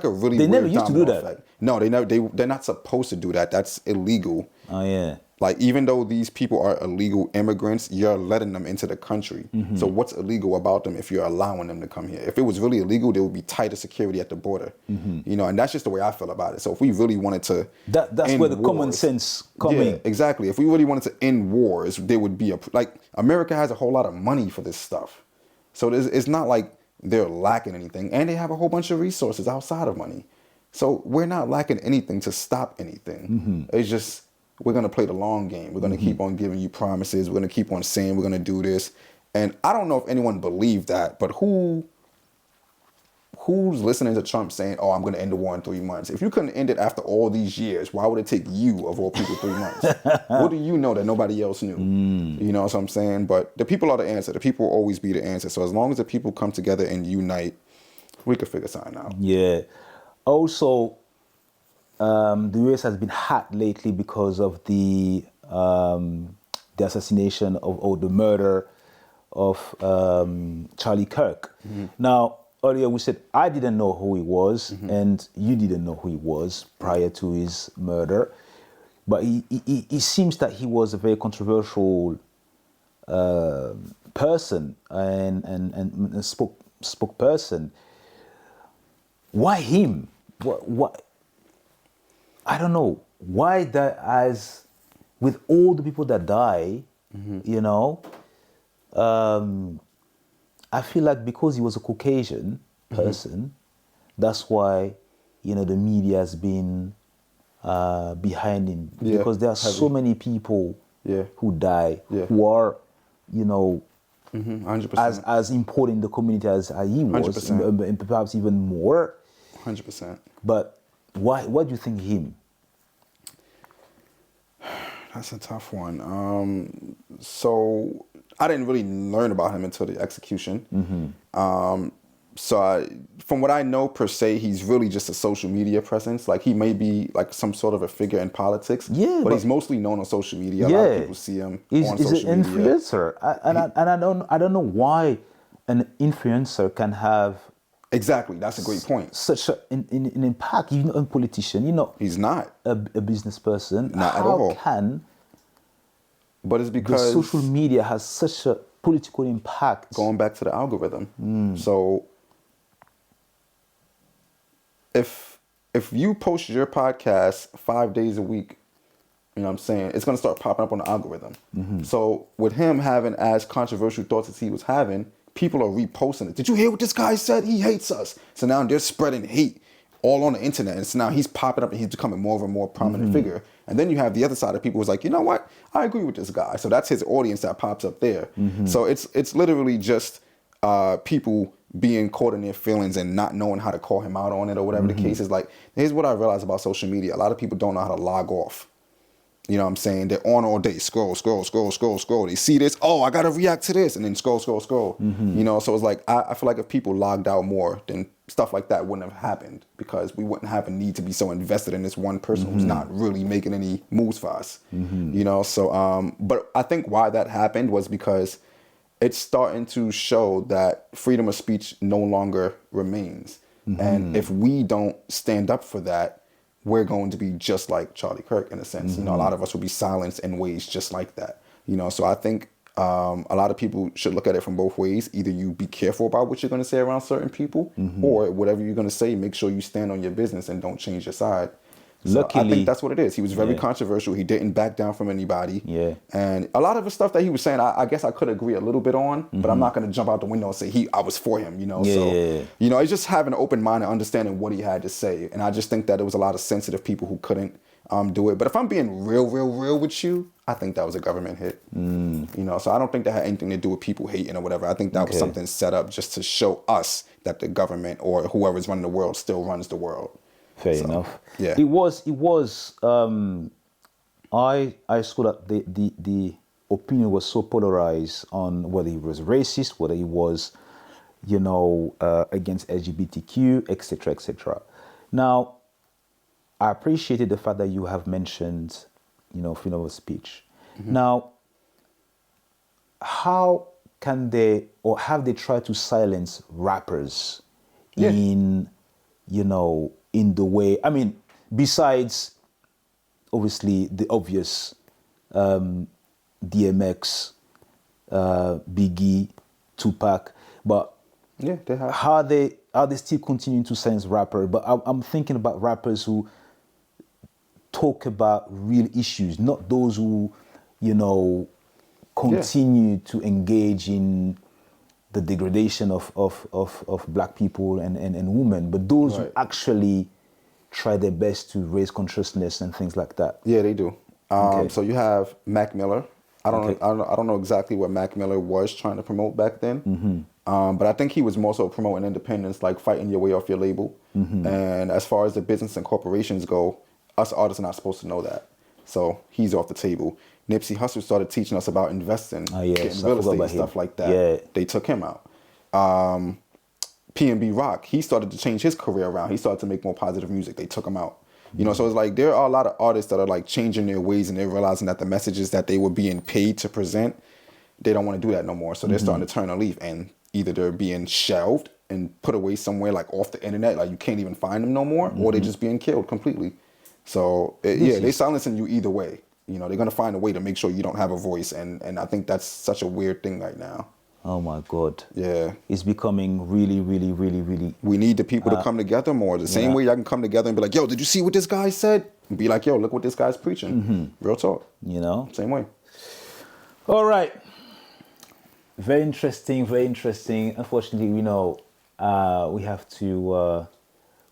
really weird never used to do that. effect. No, they're not supposed to do that. That's illegal. Oh yeah. Like, even though these people are illegal immigrants, you're letting them into the country. So what's illegal about them if you're allowing them to come here? If it was really illegal, there would be tighter security at the border. And that's just the way I feel about it. So if we really wanted to that's end where the wars, common sense comes in. Yeah, exactly. If we really wanted to end wars, there would be America has a whole lot of money for this stuff. So it's not like they're lacking anything. And they have a whole bunch of resources outside of money. So we're not lacking anything to stop anything. It's just, we're going to play the long game. We're going to keep on giving you promises. We're going to keep on saying we're going to do this. And I don't know if anyone believed that, but who's listening to Trump saying, oh, I'm going to end the war in 3 months? If you couldn't end it after all these years, why would it take you, of all people, 3 months? What do you know that nobody else knew? You know what I'm saying? But the people are the answer. The people will always be the answer. So as long as the people come together and unite, we could figure something out. Yeah. Also, the US has been hot lately because of the assassination or the murder of Charlie Kirk. Now, earlier we said I didn't know who he was, and you didn't know who he was prior to his murder. But he seems that he was a very controversial person and a spokesperson. Why him? What? I don't know why that, as with all the people that die, I feel like because he was a Caucasian person, that's why, the media has been behind him. Yeah, Because there are heavy. so many people Yeah. who die, Yeah. who are, 100%. as important in the community as he was, 100%. and perhaps even more. 100%. But why do you think him? That's a tough one. So I didn't really learn about him until the execution. From what I know per se, he's really just a social media presence. Like he may be like some sort of a figure in politics, Yeah, but he's mostly known on social media. A Yeah, lot of people see him on he's social an media. influencer, I don't know why an influencer can have Exactly, that's a great point. such an impact. A politician, He's not, a business person. not at How all. can But it's the because social media has such a political impact? going back to the algorithm. So if you post your podcast 5 days a week, you know what I'm saying, it's going to start popping up on the algorithm. So with him having as controversial thoughts as he was having, people are reposting it. Did you hear what this guy said? He hates us. So now they're spreading hate all on the internet. And so now he's popping up and he's becoming more of a more prominent figure. And then you have the other side of people who's like, you know what? I agree with this guy. So that's his audience that pops up there. So it's literally just people being caught in their feelings and not knowing how to call him out on it or whatever the case is. Like, here's what I realized about social media. A lot of people don't know how to log off. You know what I'm saying? They're on all day. Scroll. They see this. Oh, I got to react to this. And then scroll. So it's like, I feel like if people logged out more, then stuff like that wouldn't have happened because we wouldn't have a need to be so invested in this one person who's not really making any moves for us. So, but I think why that happened was because it's starting to show that freedom of speech no longer remains. And if we don't stand up for that, we're going to be just like Charlie Kirk in a sense. A lot of us will be silenced in ways just like that. So I think a lot of people should look at it from both ways. Either you be careful about what you're going to say around certain people, or whatever you're going to say, make sure you stand on your business and don't change your side. So I think that's what it is. He was very controversial. He didn't back down from anybody. Yeah. And a lot of the stuff that he was saying, I guess I could agree a little bit on, but I'm not going to jump out the window and say I was for him, So, it's just having an open mind and understanding what he had to say. And I just think that there was a lot of sensitive people who couldn't do it. But if I'm being real with you, I think that was a government hit. So I don't think that had anything to do with people hating or whatever. I think that was something set up just to show us that the government or whoever's running the world still runs the world. Fair enough. Yeah. It was. I saw that the opinion was so polarized on whether he was racist, whether he was, against LGBTQ, etc., etc. Now, I appreciated the fact that you have mentioned, freedom of speech. Now, how can they, or have they tried to silence rappers in the way, besides obviously the obvious DMX, Biggie, Tupac, but they have. are they still continuing to silence rappers? But I'm thinking about rappers who talk about real issues, not those who, continue to engage in the degradation of black people and women, but those who actually try their best to raise consciousness and things like that. Yeah, they do. So you have Mac Miller. I don't know exactly what Mac Miller was trying to promote back then, but I think he was more so promoting independence, like fighting your way off your label. And as far as the business and corporations go, us artists are not supposed to know that. So he's off the table. Nipsey Hussle started teaching us about investing, getting real estate and stuff like that. Yeah. They took him out. P&B Rock, he started to change his career around. He started to make more positive music. They took him out. So it's like there are a lot of artists that are like changing their ways and they're realizing that the messages that they were being paid to present, they don't want to do that no more. So they're starting to turn a leaf and either they're being shelved and put away somewhere like off the internet, like you can't even find them no more, or they're just being killed completely. So they're silencing you either way. They're going to find a way to make sure you don't have a voice. And I think that's such a weird thing right now. Oh my God. Yeah. It's becoming really, really, really, really. We need the people to come together more. The same way y'all can come together and be like, yo, did you see what this guy said? And be like, yo, look what this guy's preaching. Real talk. You know? Same way. All right. Very interesting, very interesting. Unfortunately, we have to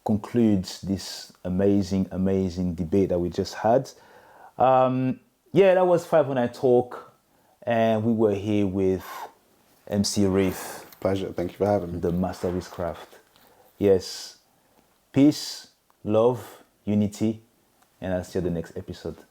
conclude this amazing, amazing debate that we just had. Yeah, that was 509 Talk, and we were here with MC Reef, Pleasure. Thank you for having me. the master of his craft. Yes, peace, love, unity, and I'll see you the next episode.